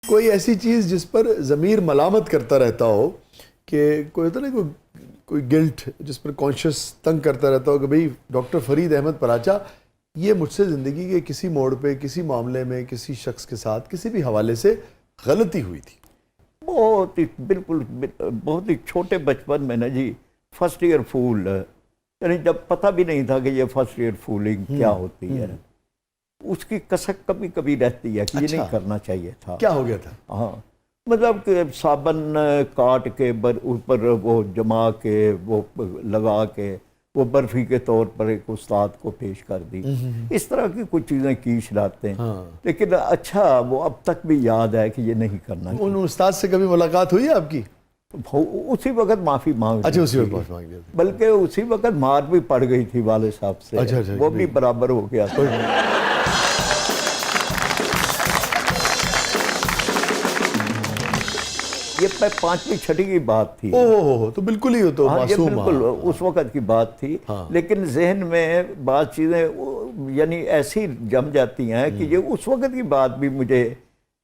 کوئی ایسی چیز جس پر ضمیر ملامت کرتا رہتا ہو کہ کوئی ہوتا نا کوئی گلٹ جس پر کانشیس تنگ کرتا رہتا ہو کہ بھئی ڈاکٹر فرید احمد پراچا یہ مجھ سے زندگی کے کسی موڑ پہ کسی معاملے میں کسی شخص کے ساتھ کسی بھی حوالے سے غلطی ہوئی تھی؟ بہت ہی بالکل بہت ہی چھوٹے بچپن میں نا جی فرسٹ ایئر فول، یعنی جب پتہ بھی نہیں تھا کہ یہ فرسٹ ایئر فولنگ کیا ہوتی ہے، اس کی کسک کبھی کبھی رہتی ہے کہ یہ نہیں کرنا چاہیے تھا۔ کیا ہو گیا تھا؟ ہاں مطلب کہ صابن کاٹ کے اوپر وہ جما کے وہ لگا کے وہ برفی کے طور پر ایک استاد کو پیش کر دی، اس طرح کی کچھ چیزیں کی شرارتیں، لیکن اچھا وہ اب تک بھی یاد ہے کہ یہ نہیں کرنا۔ ان استاد سے کبھی ملاقات ہوئی ہے آپ کی؟ اسی وقت معافی مانگ اچھا اسی وقت معافی مانگ لی تھی، بلکہ اسی وقت مار بھی پڑ گئی تھی والد صاحب سے، وہ بھی برابر ہو گیا تھا۔ یہ پانچویں چھٹی کی بات تھی، تو بالکل ہی تو معصوم، بالکل اس وقت کی بات تھی، لیکن ذہن میں بعض چیزیں یعنی ایسی جم جاتی ہیں کہ یہ اس وقت کی بات بھی مجھے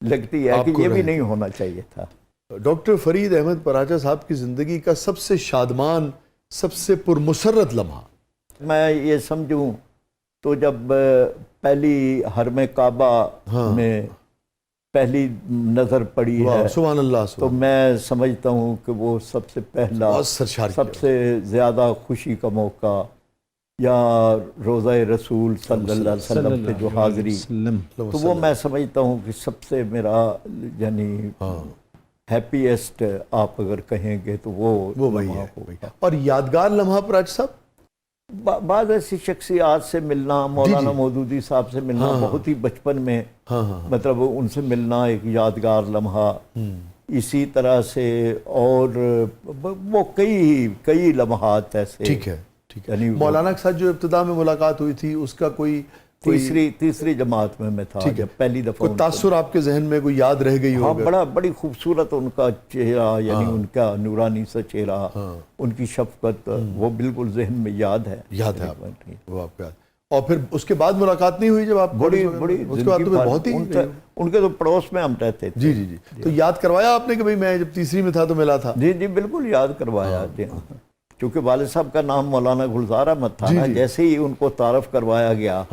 لگتی ہے کہ یہ بھی نہیں ہونا چاہیے تھا۔ ڈاکٹر فرید احمد پراچا صاحب کی زندگی کا سب سے شادمان سب سے پرمسرت لمحہ میں یہ سمجھوں تو جب پہلی حرم کعبہ میں پہلی نظر پڑی ہے، سبحان اللہ، تو میں سمجھتا ہوں کہ وہ سب سے پہلا سب سے زیادہ خوشی کا موقع، یا روضہ رسول صلی اللہ علیہ وسلم پہ جو حاضری، تو وہ میں سمجھتا ہوں کہ سب سے میرا یعنی ہیپیسٹ آپ اگر کہیں گے تو وہ وہی ہے۔ اور یادگار لمحہ پراچا صاحب؟ بعض ایسی شخصیات سے ملنا، مولانا مودودی صاحب سے ملنا بہت ہی بچپن میں، مطلب ان سے ملنا ایک یادگار لمحہ، اسی طرح سے اور وہ کئی لمحات ایسے۔ ٹھیک ہے، مولانا کے ساتھ جو ابتدا میں ملاقات ہوئی تھی اس کا کوئی تیسری جماعت میں تھا جب پہلی دفعہ، کوئی تاثر آپ کے ذہن میں کوئی یاد رہ گئی ہوگا؟ ہاں، بڑی خوبصورت ان کا چہرہ، یعنی ان کا نورانی سا چہرہ، ان کی شفقت، وہ بالکل ذہن میں یاد ہے۔ وہ آپ کو یاد؟ اور پھر اس کے بعد ملاقات نہیں ہوئی جب آپ؟ بڑی اس کے بعد تو بہت ہی، ان کے تو پڑوس میں ہم رہتے تھے۔ جی، تو یاد کروایا آپ نے کہ بھئی میں جب تیسری میں تھا تو ملا تھا؟ جی بالکل یاد کروایا، چونکہ والد صاحب کا نام مولانا گلزار احمد تھا نا، جیسے ہی ان کو تعارف کروایا گیا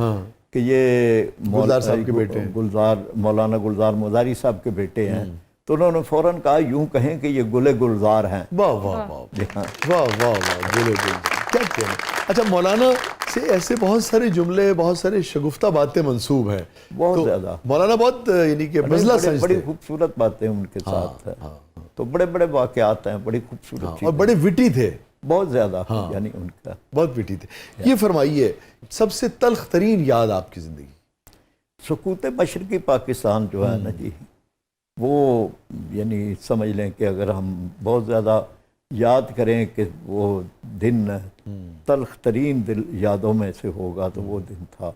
کہ یہ گلزار صاحب کے بیٹے ہیں، مولانا گلزار مزاری صاحب کے بیٹے ہیں، تو انہوں نے فوراً کہا یوں کہیں کہ یہ گل گلزار ہیں۔ واہ واہ واہ واہ واہ، گل گلزار، کیا کہنا۔ اچھا، مولانا سے ایسے بہت سارے جملے، بہت سارے شگفتہ باتیں منسوب ہیں، بہت زیادہ۔ مولانا بہت یعنی کہ بزلہ سمجھتے ہیں، بڑی خوبصورت باتیں ان کے ساتھ ہیں، تو بڑے بڑے واقعات ہیں، بڑی خوبصورت چیزیں، اور بڑے وٹی تھے بہت زیادہ، یعنی ان کا بہت وٹی تھے۔ یہ فرمائیے سب سے تلخ ترین یاد آپ کی زندگی؟ سقوط مشرقی پاکستان جو ہے نا جی، وہ یعنی سمجھ لیں کہ اگر ہم بہت زیادہ یاد کریں کہ وہ دن تلخ ترین یادوں میں سے ہوگا تو وہ دن تھا۔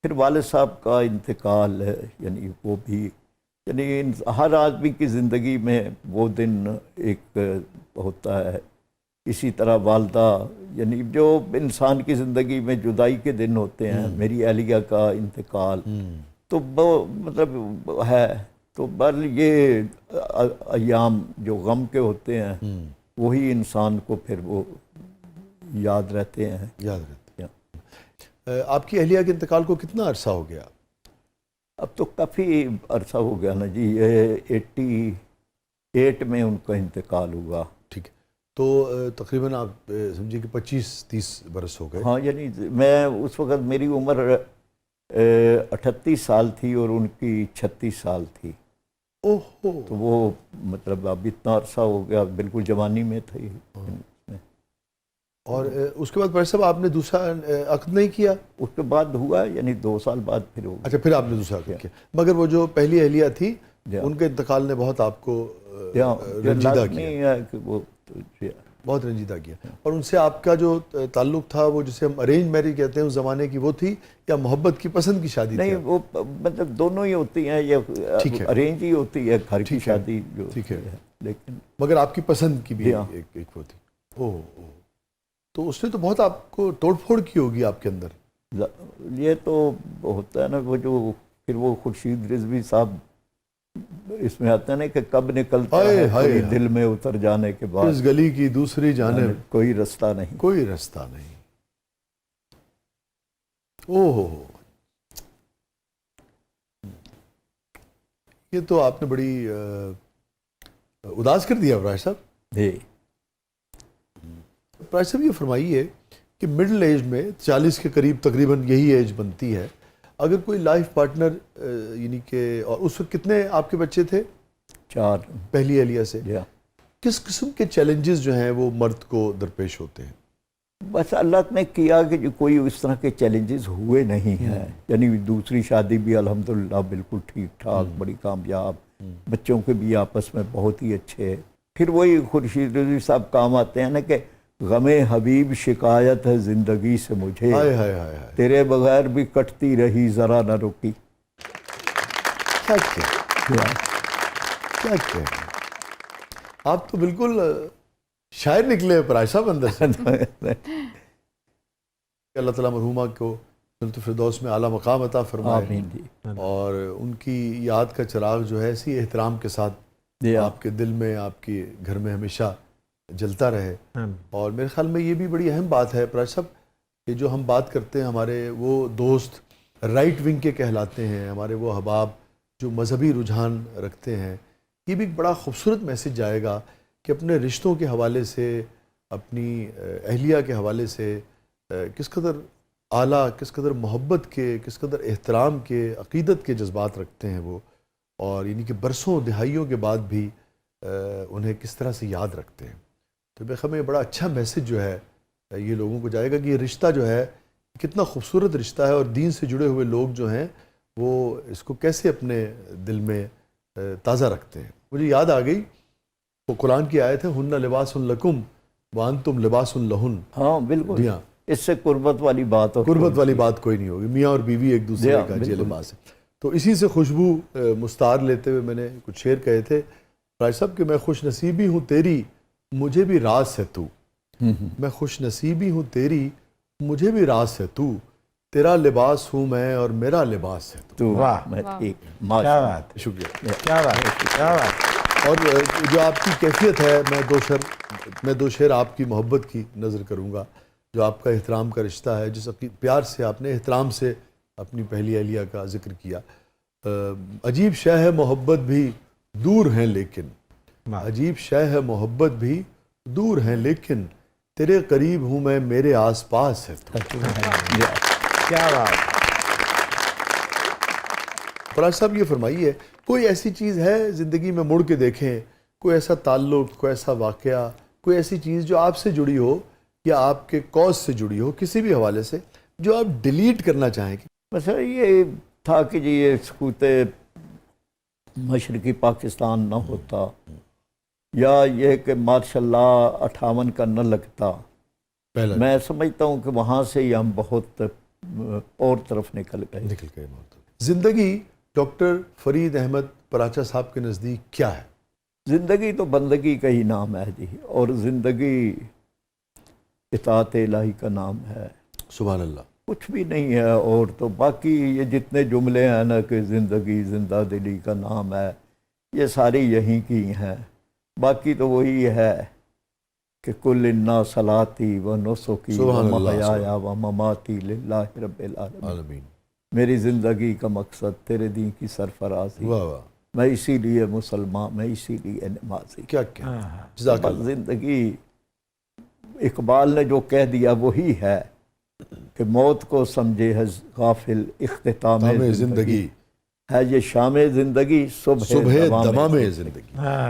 پھر والد صاحب کا انتقال، یعنی وہ بھی، یعنی ہر آدمی کی زندگی میں وہ دن ایک ہوتا ہے، اسی طرح والدہ، یعنی جو انسان کی زندگی میں جدائی کے دن ہوتے ہیں، میری اہلیہ کا انتقال، تو وہ مطلب ہے، تو بل یہ ایام جو غم کے ہوتے ہیں وہی انسان کو پھر وہ یاد رہتے ہیں۔ آپ کی اہلیہ کے انتقال کو کتنا عرصہ ہو گیا؟ اب تو کافی عرصہ ہو گیا نا جی، 88 میں ان کا انتقال ہوا۔ ٹھیک ہے، تو تقریباً آپ سمجھے کہ 25-30 برس ہو گئے۔ ہاں، یعنی میں اس وقت میری عمر 38 سال تھی اور ان کی 36 سال تھی، تو وہ مطلب اب اتنا عرصہ ہو گیا، بالکل جوانی میں تھی۔ اور اس کے بعد بھائی صاحب آپ نے دوسرا عقد نہیں کیا؟ اس کے بعد ہوا، یعنی 2 سال بعد پھر ہوا۔ اچھا، پھر آپ نے دوسرا عقد کیا، مگر وہ جو پہلی اہلیہ تھی ان کے انتقال نے بہت آپ کو رنجیدہ کیا، بہت رنجیدہ کیا۔ اور ان سے آپ کا جو تعلق تھا وہ جسے ہم ارینج میرج کہتے ہیں اس زمانے کی، وہ تھی یا محبت کی پسند کی شادی تھی؟ نہیں، وہ مطلب دونوں ہی ہوتی ہیں، یہ ارینج ہی ہوتی ہے، گھر کی شادی جو ہے، لیکن مگر آپ کی پسند کی بھی ایک وہ تھی۔ تو اس نے تو بہت آپ کو توڑ پھوڑ کی ہوگی آپ کے اندر۔ یہ تو ہوتا ہے نا، وہ جو پھر وہ خورشید رضوی صاحب اس میں آتا ہے نا کہ کب نکلتا ہائے ہے ہائے کوئی ہائے۔ دل میں اتر جانے کے بعد اس گلی کی دوسری جانب کوئی رستہ نہیں۔ کوئی رستہ نہیں۔ او ہو، یہ تو آپ نے بڑی اداس کر دیا ابراج صاحب۔ جی ابراج صاحب یہ فرمائیے کہ مڈل ایج میں 40 کے قریب تقریباً یہی ایج بنتی ہے، اگر کوئی لائف پارٹنر یعنی کہ، اور اس وقت کتنے آپ کے بچے تھے 4 پہلی اہلیہ سے؟ جی کس قسم کے چیلنجز جو ہیں وہ مرد کو درپیش ہوتے ہیں؟ بس اللہ نے کیا کہ جو کوئی اس طرح کے چیلنجز ہوئے نہیں ہیں، یعنی دوسری شادی بھی الحمدللہ بالکل ٹھیک ٹھاک، بڑی کامیاب، بچوں کے بھی آپس میں بہت ہی اچھے۔ پھر وہی خورشید رضوی صاحب کام آتے ہیں نا کہ غم حبیب شکایت ہے زندگی سے مجھے، ہائے ہائے ہائے ہائے، تیرے بغیر بھی کٹتی رہی ذرا نہ رکی۔ کیا کیا کیا کیا آپ تو بالکل شاعر نکلے ابراج صاحب اندر سے۔ اللہ تعالیٰ مرحومہ کو جنت الفردوس میں اعلیٰ مقام عطا فرمائے، آمین جی۔ اور ان کی یاد کا چراغ جو ہے اسی احترام کے ساتھ جی آپ کے دل میں، آپ کے گھر میں ہمیشہ جلتا رہے۔ اور میرے خیال میں یہ بھی بڑی اہم بات ہے ابراج صاحب کہ جو ہم بات کرتے ہیں، ہمارے وہ دوست رائٹ ونگ کے کہلاتے ہیں، ہمارے وہ احباب جو مذہبی رجحان رکھتے ہیں، یہ بھی ایک بڑا خوبصورت میسج جائے گا کہ اپنے رشتوں کے حوالے سے، اپنی اہلیہ کے حوالے سے کس قدر اعلیٰ، کس قدر محبت کے، کس قدر احترام کے، عقیدت کے جذبات رکھتے ہیں وہ، اور یعنی کہ برسوں دہائیوں کے بعد بھی انہیں کس طرح سے یاد رکھتے ہیں۔ تو میرے خیال میں یہ بڑا اچھا میسج جو ہے یہ لوگوں کو جائے گا کہ یہ رشتہ جو ہے کتنا خوبصورت رشتہ ہے، اور دین سے جڑے ہوئے لوگ جو ہیں وہ اس کو کیسے اپنے دل میں تازہ رکھتے ہیں۔ مجھے یاد آ گئی وہ قرآن کی آیت ہے، ہن لباس لکم وانتم لباس لہن۔ ہاں بالکل، جی ہاں، اس سے قربت والی بات اور قربت والی بات کوئی نہیں ہوگی، میاں اور بیوی ایک دوسرے کا جی لباس ہے۔ تو اسی سے خوشبو مستعار لیتے ہوئے میں نے کچھ شعر کہے تھے راج صاحب کہ میں خوش نصیبی ہوں تیری مجھے بھی راز ہے تو، میں خوش نصیبی ہوں تیری مجھے بھی راز ہے تو، تیرا لباس ہوں میں اور میرا لباس ہے تو۔ واہ میں ٹھیک، کیا ماشاء بات، شکریہ۔ کیا بات، کیا بات۔ اور جو آپ کی کیفیت ہے، میں دو شعر آپ کی محبت کی نظر کروں گا، جو آپ کا احترام کا رشتہ ہے، جس پیار سے آپ نے احترام سے اپنی پہلی اہلیہ کا ذکر کیا۔ عجیب شے ہے محبت بھی دور ہیں لیکن، عجیب شے ہے محبت بھی دور ہیں لیکن، تیرے قریب ہوں میں میرے آس پاس ہے تو۔ کیا بات۔ فراز صاحب یہ فرمائیے، کوئی ایسی چیز ہے زندگی میں مڑ کے دیکھیں، کوئی ایسا تعلق، کوئی ایسا واقعہ، کوئی ایسی چیز جو آپ سے جڑی ہو یا آپ کے کوز سے جڑی ہو کسی بھی حوالے سے، جو آپ ڈیلیٹ کرنا چاہیں گے؟ بس یہ تھا کہ جی یہ سکوت مشرقی پاکستان نہ ہوتا، یا یہ کہ ماشاء اللہ 58 کا نہ لگتا، پہلا میں سمجھتا ہوں کہ وہاں سے ہی ہم بہت اور طرف نکل گئے۔ نکل گئے بہت۔ زندگی ڈاکٹر فرید احمد پراچا صاحب کے نزدیک کیا ہے؟ زندگی تو بندگی کا ہی نام ہے جی، اور زندگی اطاعت الہی کا نام ہے، سبحان اللہ۔ کچھ بھی نہیں ہے۔ اور تو باقی یہ جتنے جملے ہیں نا کہ زندگی زندہ دلی کا نام ہے، یہ ساری یہیں کی ہیں۔ باقی تو وہی ہے کہ کل انا صلاتی و نسکی و سبحان اللہ، محیایا و مماتی للہ رب العالمین، عالمین۔ میری زندگی کا مقصد تیرے دین کی سرفرازی، واہ واہ، میں اسی لیے مسلمان، میں اسی لیے نمازی۔ کیا کیا، جزاک بس اللہ۔ زندگی اقبال نے جو کہہ دیا وہی ہے کہ موت کو سمجھے ہے غافل اختتام زندگی، ہے یہ شام زندگی صبح دمام زندگی۔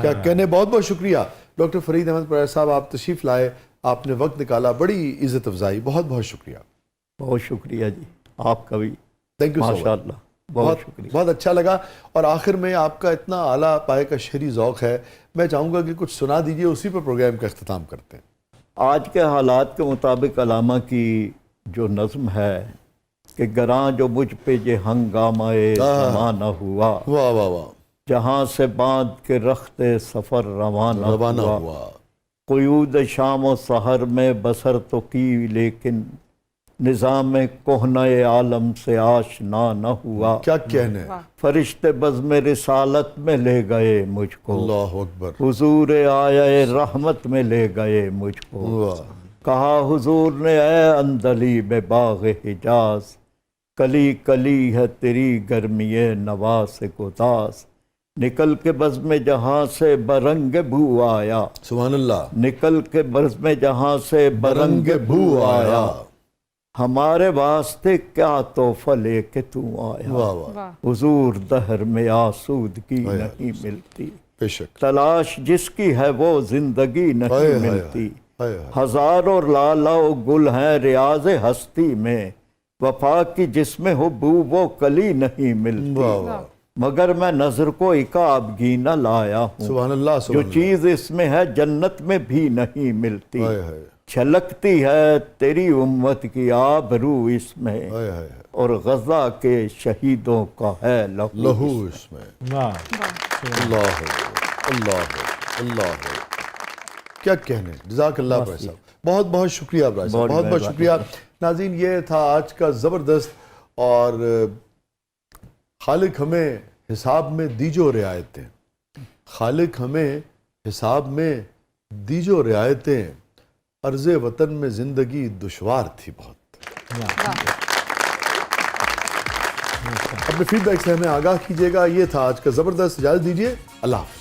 کیا کہنے، بہت بہت شکریہ ڈاکٹر فرید احمد پراچا صاحب، آپ تشریف لائے، آپ نے وقت نکالا، بڑی عزت افزائی، بہت بہت شکریہ۔ بہت شکریہ جی، آپ کا بھی تھینک یو سو ماشاء مچ، اللہ، بہت شکریہ۔ بہت اچھا لگا۔ اور آخر میں آپ کا اتنا اعلیٰ پائے کا شعری ذوق ہے، میں چاہوں گا کہ کچھ سنا دیجئے، اسی پر پروگرام کا اختتام کرتے ہیں۔ آج کے حالات کے مطابق علامہ کی جو نظم ہے کہ گراں جو مجھ پہ یہ ہنگامہ زمانہ ہوا، واہ واہ واہ، جہاں سے باندھ کے رخت سفر روانہ روانہ ہوا، قیود شام و سحر میں بسر تو کی لیکن نظام کہنہ عالم سے آشنا نہ ہوا، کیا کہنے، فرشتے بزم رسالت میں لے گئے مجھ کو، اللہ اکبر، حضور آیا رحمت میں لے گئے مجھ کو، واہ، کہا حضور نے اے اندلیب باغ حجاز، کلی کلی ہے تیری گرمی نواز گداز، نکل کے بزم جہاں سے برنگ بو آیا، سبحان اللہ، نکل کے بزم جہاں سے برنگ بو آیا، ہمارے واسطے کیا تحفہ لے کے تو آیا، واہ واہ، حضور دہر میں آسودگی نہیں ملتی، بے شک، تلاش جس کی ہے وہ زندگی ہائے نہیں ہائے ملتی، ہائے ہائے، ہزاروں لالا و گل ہیں ریاض ہستی میں، وفا کی جس میں ہو بو وہ کلی نہیں ملتی، واہ واہ، مگر میں نظر کو عقابگی نہ لایا ہوں، سبحان اللہ، جو سبحان اللہ، چیز اس میں ہے جنت میں بھی نہیں ملتی، ہائے ہائے چھلکتی ہے تیری امت کی آبرو اس میں، ہائے ہائے، اور غزہ کے شہیدوں کا ہے لہو لہو اس اس میں، واہ اللہ اکبر، اللہ اکبر، اللہ اکبر، کیا کہنے، جزاک اللہ ابراہیم صاحب، بہت بہت شکریہ ابراہیم صاحب، بہت بہت بہت مہربانی۔ شکریہ۔ ناظرین، یہ تھا آج کا زبردست، اور خالق ہمیں حساب میں دیجو رعایتیں، خالق ہمیں حساب میں دیجو رعایتیں، عرض وطن میں زندگی دشوار تھی بہت۔ اپنے فیڈ بیک سے ہمیں آگاہ کیجیے گا۔ یہ تھا آج کا زبردست، اجازت دیجیے، اللہ حافظ۔